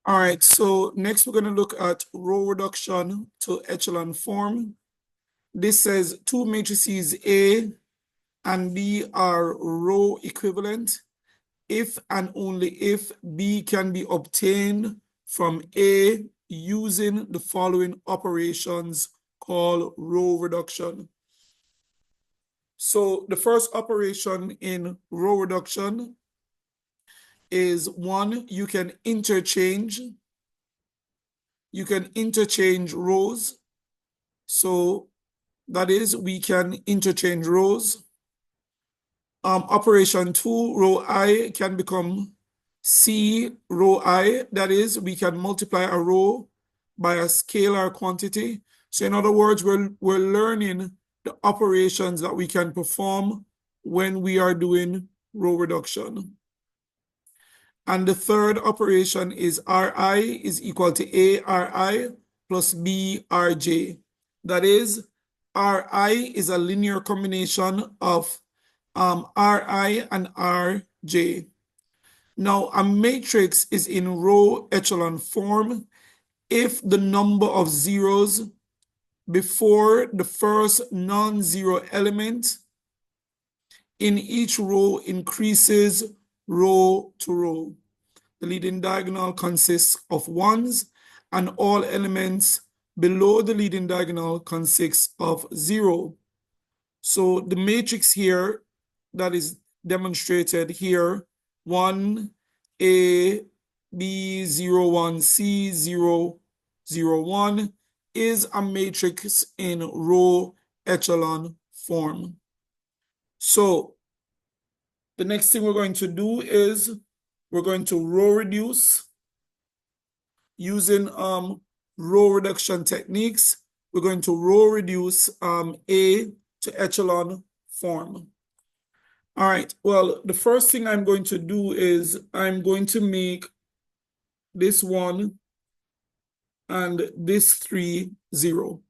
All right, so next we're going to look at row reduction to echelon form. This says two matrices A and B are row equivalent if and only if B can be obtained from A using the following operations called row reduction. So the first operation in row reduction is one, you can interchange rows. So that is, we can interchange rows. Operation 2, row I can become C row I. That is, we can multiply a row by a scalar quantity. So in other words, we're learning the operations that we can perform when we are doing row reduction. And the third operation is Ri is equal to ARi plus BRJ. That is, Ri is a linear combination of Ri and Rj. Now, a matrix is in row echelon form if the number of zeros before the first non-zero element in each row increases row to row. The leading diagonal consists of ones, and all elements below the leading diagonal consists of 0. So the matrix here that is demonstrated here, 1, A, B, 0, 1, C, 0, 0, 1, is a matrix in row echelon form. So the next thing we're going to do is we're going to row reduce using row reduction techniques. We're going to row reduce A to echelon form. All right, well, the first thing I'm going to do is I'm going to make this 1 and this 3 0.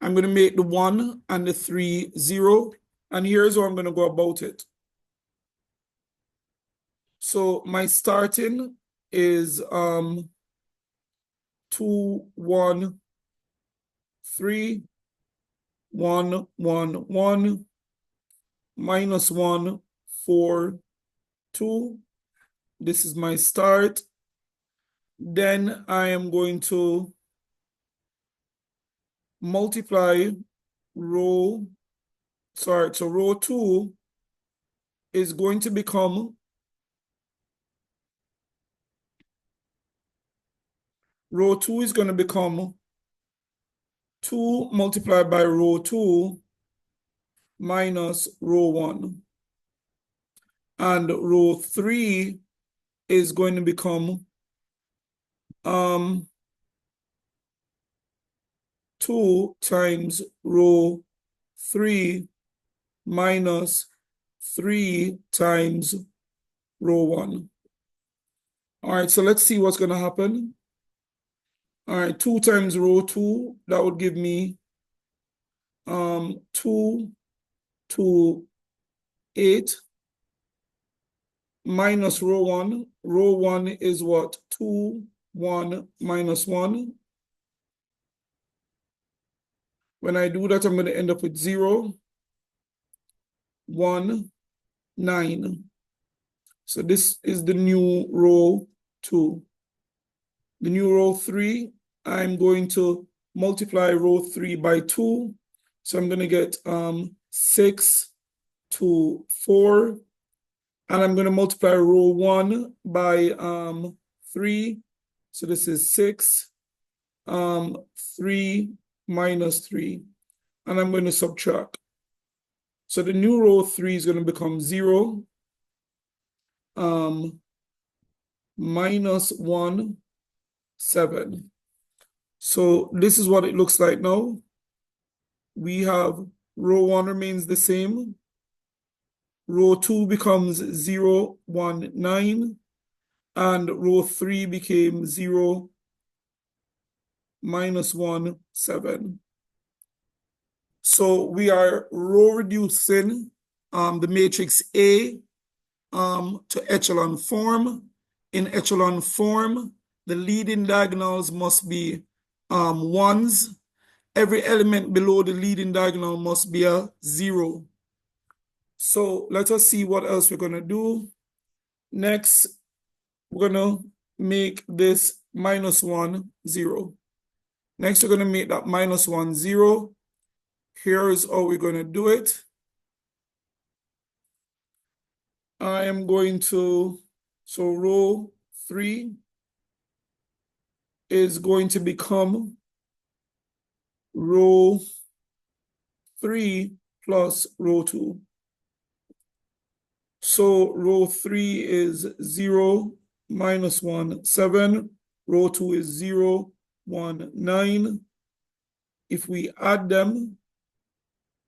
I'm going to make the 1 and the 3 0, and here's how I'm going to go about it. So my starting is 2, 1, 3, 1, 1, 1, minus 1, 4, 2. This is my start. Then I am going to multiply row 2 is going to become row 2 is going to become 2 multiplied by row 2 minus row 1. And row 3 is going to become 2 times row 3 minus 3 times row 1. All right, so let's see what's going to happen. All right, 2 times row 2, that would give me 2 to 8 minus row 1. Row 1 is what? 2, 1 minus 1. When I do that, I'm going to end up with 0, 1, 9. So this is the new row 2. The new row 3, I'm going to multiply row 3 by 2. So I'm going to get 6 to 4. And I'm going to multiply row 1 by 3. So this is 6, 3 minus 3. And I'm going to subtract. So the new row 3 is going to become 0, minus 1, 7. So this is what it looks like now. We have row 1 remains the same. Row 2 becomes 0, 1, 9. And row 3 became 0, minus 1, 7. So we are row reducing the matrix A to echelon form. In echelon form, the leading diagonals must be 1s. Every element below the leading diagonal must be a 0. So let us see what else we're going to do. Next, we're going to make this -1, 0. Next, we're going to make that -1, 0. Here's how we're going to do it. I am going to, so row 3 is going to become row 3 plus row 2. So row 3 is 0, -1, 7. Row 2 is 0, 1, 9. If we add them,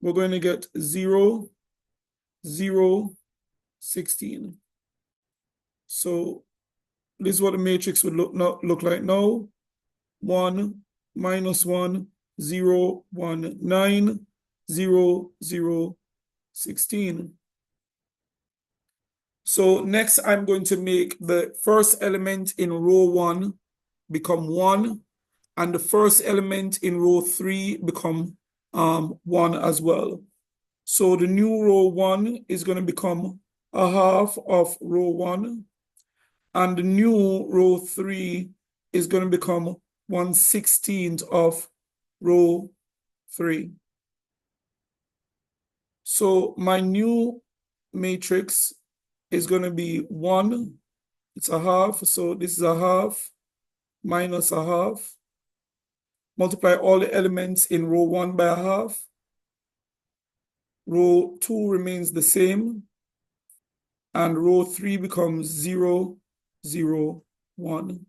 we're going to get 0, 0, 16. So this is what the matrix would look like now. 1, -1, 0, 1, 9, 0, 0, 16. So next, I'm going to make the first element in row 1 become 1, and the first element in row 3 become 1 as well. So the new row 1 is going to become a half of row 1, and the new row 3 is going to become 1/16 of row 3. So my new matrix is going to be 1. It's a half, so this is a half minus a half. Multiply all the elements in row 1 by a half. Row 2 remains the same, and row 3 becomes 0, 0, 1.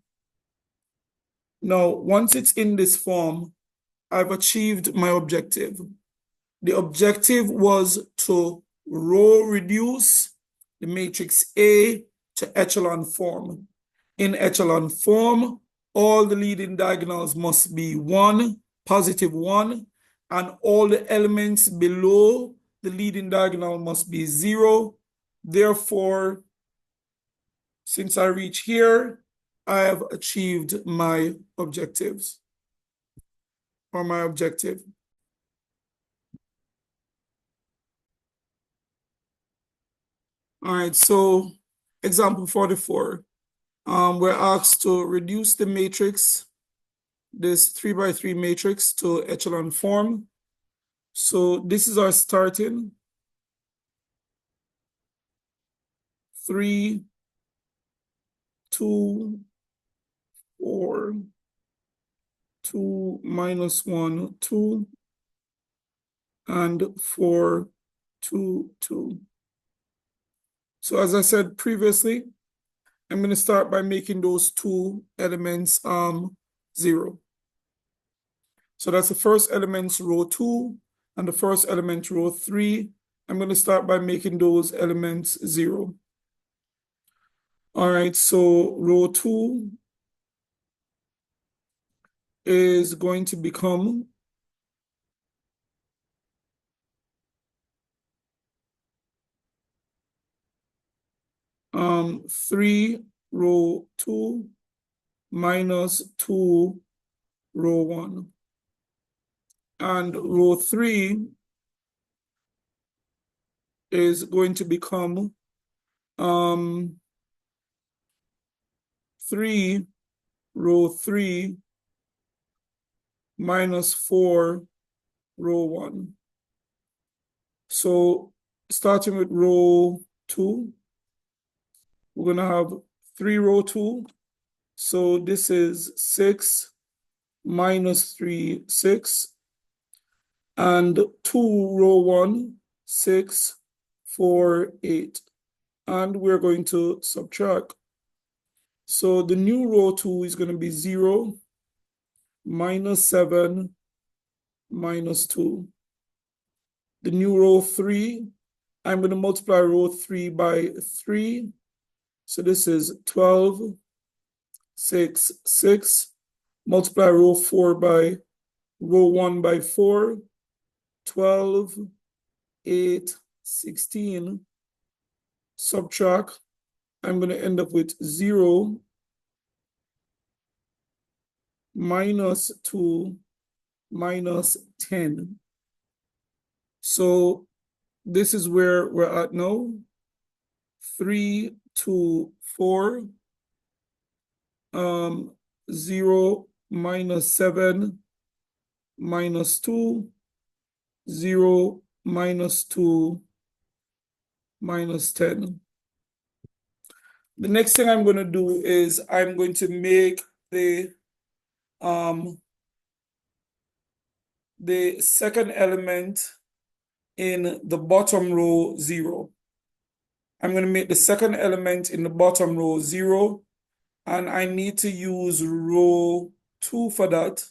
Now, once it's in this form, I've achieved my objective. The objective was to row reduce the matrix A to echelon form. In echelon form, all the leading diagonals must be 1, +1, and all the elements below the leading diagonal must be 0. Therefore, since I reach here, I have achieved my objectives, or my objective. All right, so example 44. We're asked to reduce the matrix, this 3x3 matrix, to echelon form. So this is our starting. 3, 2, 4, 2, -1, 2, and 4, 2, 2. So as I said previously, I'm going to start by making those two elements 0. So that's the first element, row 2, and the first element, row 3. I'm going to start by making those elements 0. All right, so row 2 is going to become 3, row 2, -2, row 1. And row 3 is going to become 3, row 3, -4, row 1. So starting with row 2, we're going to have 3, row 2. So this is 6 -3, 6. And 2, row 1, 6, 4, 8. And we're going to subtract. So the new row 2 is going to be 0, -7, -2. The new row 3, I'm going to multiply row 3 by 3. So this is 12, 6, 6. Multiply row 4 by row 1 by 4. 12, 8, 16. Subtract. I'm going to end up with 0, minus 2 minus 10. So this is where we're at now. 3, 2, 4. 0 minus 7 minus 2. 0 minus 2 minus 10. The next thing I'm going to do is I'm going to make the second element in the bottom row 0. I'm going to make the second element in the bottom row 0, and I need to use row 2 for that.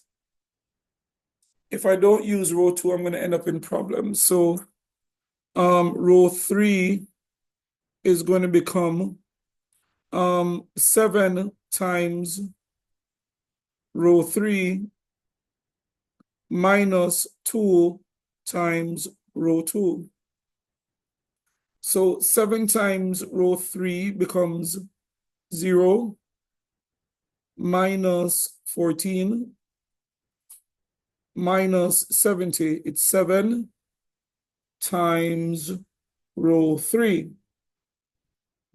If I don't use row 2, I'm going to end up in problems. So row 3 is going to become 7 times row 3 minus 2 times row 2. So 7 times row 3 becomes 0 minus 14 minus 70. It's 7 times row 3.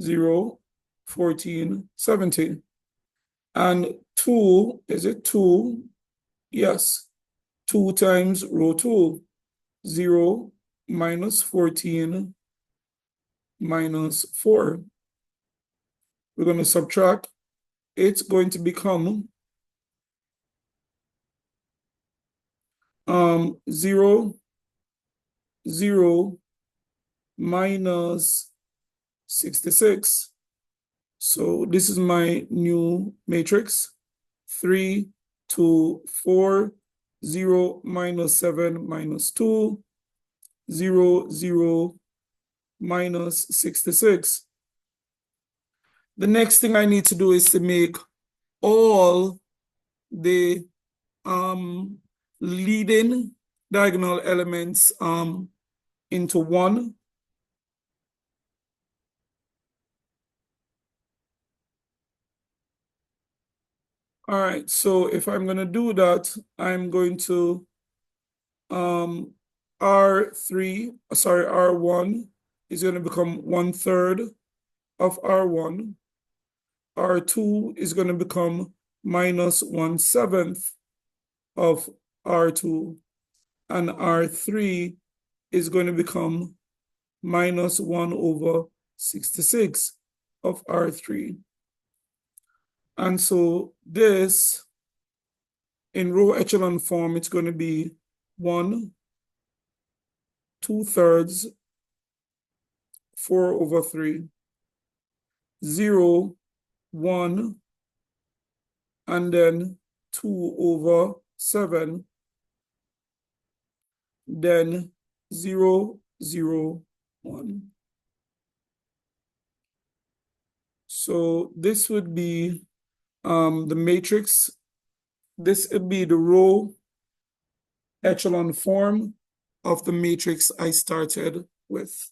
0, 14, 70. And 2, is it 2? Yes. 2 times row 2. 0 minus 14 minus 4. We're going to subtract. It's going to become 0, 0 minus 66. So this is my new matrix. 3, 2, 4, 0 minus 7 minus 2, 0, 0 minus 66. The next thing I need to do is to make all the leading diagonal elements into 1. All right, so if I'm going to do that, I'm going to R1 is going to become 1/3 of R1. R2 is going to become minus 1/7 of R2. And R3 is going to become minus 1/66 of R3. And so this, in row echelon form, it's going to be 1, 2/3, 4/3, 0, 1, and then 2/7, then 0, 0, 1. So this would be the matrix. This would be the row echelon form of the matrix I started with.